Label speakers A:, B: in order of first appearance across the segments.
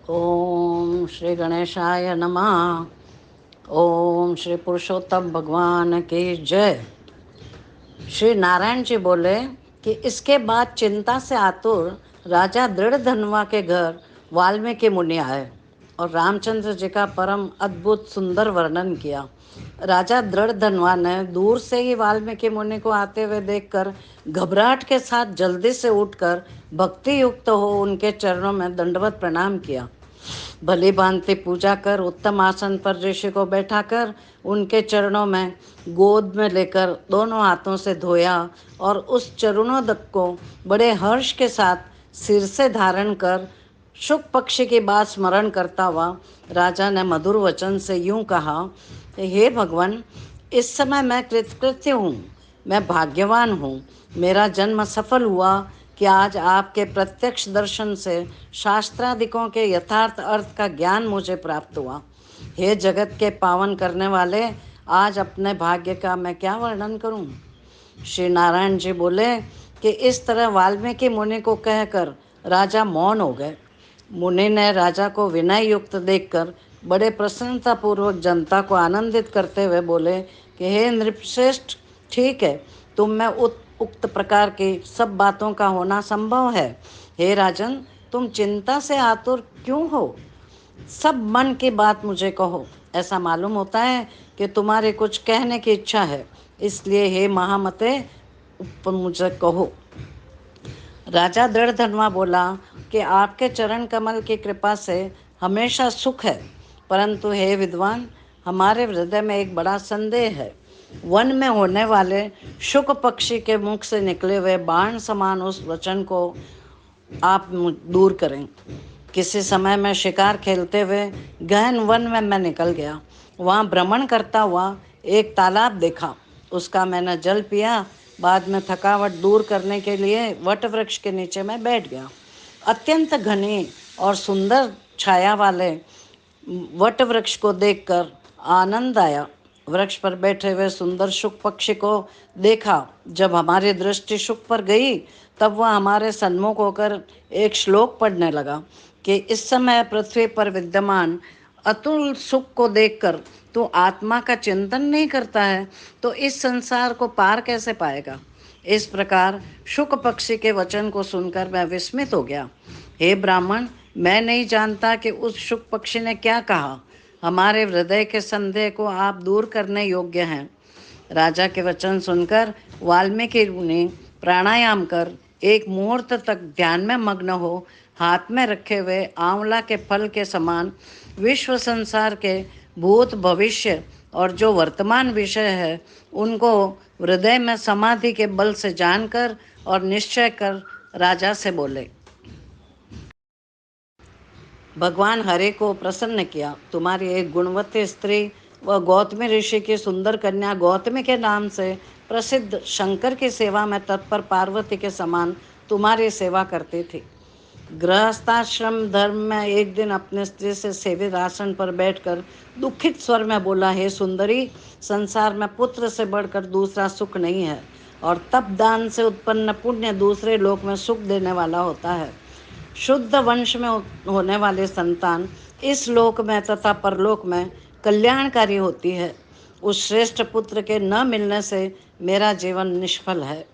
A: ओम श्री गणेशाय नमः। ओम श्री पुरुषोत्तम भगवान की जय। श्री नारायण जी बोले कि इसके बाद चिंता से आतुर राजा दृढ़धनवा के घर वाल्मीकि मुनि आए और रामचंद्र जी का परम अद्भुत सुंदर वर्णन किया। राजा दृढ़धनवा ने दूर से ही वाल्मीकि मुनि को आते हुए देखकर घबराहट के साथ जल्दी से उठकर भक्ति युक्त हो उनके चरणों में दंडवत प्रणाम किया। भली भांति पूजा कर उत्तम आसन पर ऋषि को बैठाकर उनके चरणों में गोद में लेकर दोनों हाथों से धोया और उस चरणोदक को बड़े हर्ष के साथ सिर से धारण कर शुक पक्षी की बात स्मरण करता हुआ राजा ने मधुर वचन से यूं कहा, हे भगवान, इस समय मैं कृतकृत्य हूँ, मैं भाग्यवान हूँ। मेरा जन्म सफल हुआ कि आज आपके प्रत्यक्ष दर्शन से शास्त्रादिकों के यथार्थ अर्थ का ज्ञान मुझे प्राप्त हुआ। हे जगत के पावन करने वाले, आज अपने भाग्य का मैं क्या वर्णन करूं। श्री नारायण जी बोले कि इस तरह वाल्मीकि मुनि को कहकर राजा मौन हो गए। मुनि ने राजा को विनय युक्त देखकर बड़े प्रसन्नतापूर्वक जनता को आनंदित करते हुए बोले कि हे नृपश्रेष्ठ, ठीक है, तुम में उक्त प्रकार की सब बातों का होना संभव है। हे राजन, तुम चिंता से आतुर क्यों हो? सब मन की बात मुझे कहो। ऐसा मालूम होता है कि तुम्हारे कुछ कहने की इच्छा है, इसलिए हे महामते मुझे कहो। राजा दृढ़धनवा बोला कि आपके चरण कमल की कृपा से हमेशा सुख है, परंतु हे विद्वान, हमारे हृदय में एक बड़ा संदेह है। वन में होने वाले शुक पक्षी के मुख से निकले हुए बाण समान उस वचन को आप दूर करें। किसी समय मैं शिकार खेलते हुए गहन वन में मैं निकल गया। वहाँ भ्रमण करता हुआ एक तालाब देखा, उसका मैंने जल पिया। बाद में थकावट दूर करने के लिए वट वृक्ष के नीचे मैं बैठ गया। अत्यंत घनी और सुंदर छाया वाले वट वृक्ष को देखकर आनंद आया। वृक्ष पर बैठे हुए सुंदर शुक पक्षी को देखा। जब हमारी दृष्टि शुक पर गई, तब वह हमारे सन्मुख होकर एक श्लोक पढ़ने लगा कि इस समय पृथ्वी पर विद्यमान अतुल सुख को देखकर तू आत्मा का चिंतन नहीं करता है, तो इस संसार को पार कैसे पाएगा। इस प्रकार शुक पक्षी के वचन को सुनकर मैं विस्मित हो गया। हे ब्राह्मण, मैं नहीं जानता कि उस शुक पक्षी ने क्या कहा। हमारे हृदय के संदेह को आप दूर करने योग्य हैं। राजा के वचन सुनकर वाल्मीकि ने प्राणायाम कर एक मुहूर्त तक ध्यान में मग्न हो हाथ में रखे हुए आंवला के फल के समान विश्व संसार के भूत भविष्य और जो वर्तमान विषय है उनको हृदय में समाधि के बल से जानकर और निश्चय कर राजा से बोले, भगवान हरे को प्रसन्न किया। तुम्हारी एक गुणवती स्त्री व गौतमी ऋषि की सुंदर कन्या गौतमी के नाम से प्रसिद्ध शंकर की सेवा में तत्पर पार्वती के समान तुम्हारी सेवा करती थी। गृहस्थाश्रम धर्म में एक दिन अपने स्त्री से सेवित आसन पर बैठकर दुखित स्वर में बोला, हे सुंदरी, संसार में पुत्र से बढ़कर दूसरा सुख नहीं है और तप दान से उत्पन्न पुण्य दूसरे लोक में सुख देने वाला होता है। शुद्ध वंश में होने वाले संतान इस लोक में तथा परलोक में कल्याणकारी होती है। उस श्रेष्ठ पुत्र के न मिलने से मेरा जीवन निष्फल है।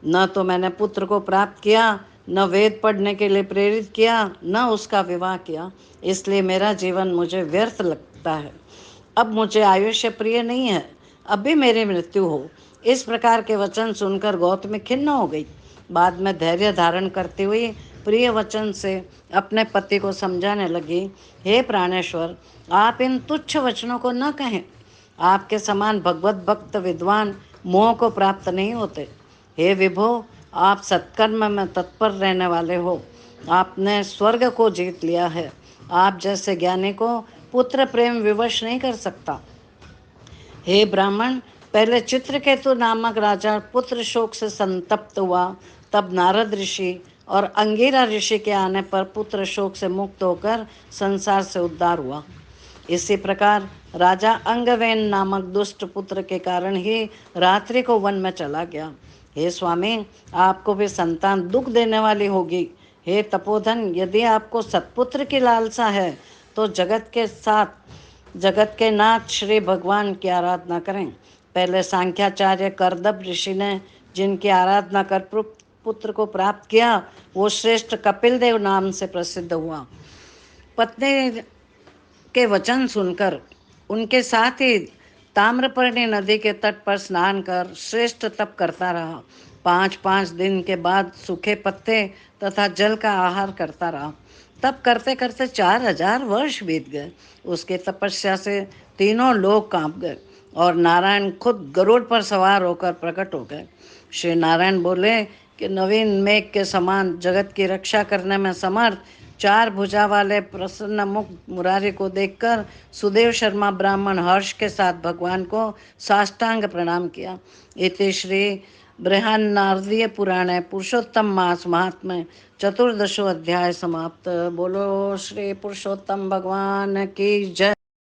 A: न तो मैंने पुत्र को प्राप्त किया, न वेद पढ़ने के लिए प्रेरित किया, न उसका विवाह किया, इसलिए मेरा जीवन मुझे व्यर्थ लगता है। अब मुझे आयुष्य प्रिय नहीं है, अब भी मेरी मृत्यु हो। इस प्रकार के वचन सुनकर गौतमी खिन्न हो गई। बाद में धैर्य धारण करती हुई प्रिय वचन से अपने पति को समझाने लगी, हे प्राणेश्वर, आप इन तुच्छ वचनों को न कहें। आपके समान भगवत भक्त विद्वान मोह को प्राप्त नहीं होते। हे विभो, आप सत्कर्म में तत्पर रहने वाले हो, आपने स्वर्ग को जीत लिया है। आप जैसे ज्ञानी को पुत्र प्रेम विवश नहीं कर सकता। हे ब्राह्मण, पहले चित्रकेतु नामक राजा पुत्र शोक से संतप्त हुआ, तब नारद ऋषि और अंगिरा ऋषि के आने पर पुत्र शोक से मुक्त होकर संसार से उद्धार हुआ। इसी प्रकार राजा अंगवेन नामक दुष्ट पुत्र के कारण ही रात्रि को वन में चला गया। हे स्वामी, आपको भी संतान दुख देने वाली होगी, हे तपोधन, यदि आपको सत्पुत्र की लालसा है तो जगत के नाथ श्री भगवान की आराधना करें। पहले सांख्याचार्य करदब ऋषि ने जिनकी आराधना कर पुत्र को प्राप्त किया, वो श्रेष्ठ कपिल देव नाम से प्रसिद्ध हुआ। पत्नी के वचन सुनकर उनके साथ ही ताम्रपर्णी नदी के तट पर स्नान कर श्रेष्ठ तप करता रहा। 5-5 दिन के बाद सूखे पत्ते तथा जल का आहार करता रहा। तप करते करते 4000 वर्ष बीत गए। उसके तपस्या से तीनों लोग कांप गए और नारायण खुद गरुड़ पर सवार होकर प्रकट हो गए। श्री नारायण बोले कि नवीन मेघ के समान जगत की रक्षा करने में समर्थ 4 भुजा वाले प्रसन्न मुख मुरारी को देखकर सुदेव शर्मा ब्राह्मण हर्ष के साथ भगवान को साष्टांग प्रणाम किया। इति श्री बृहन्नारदीय पुराणे पुरुषोत्तम मास महात्म्य चतुर्दशो अध्याय समाप्त। बोलो श्री पुरुषोत्तम भगवान की जय।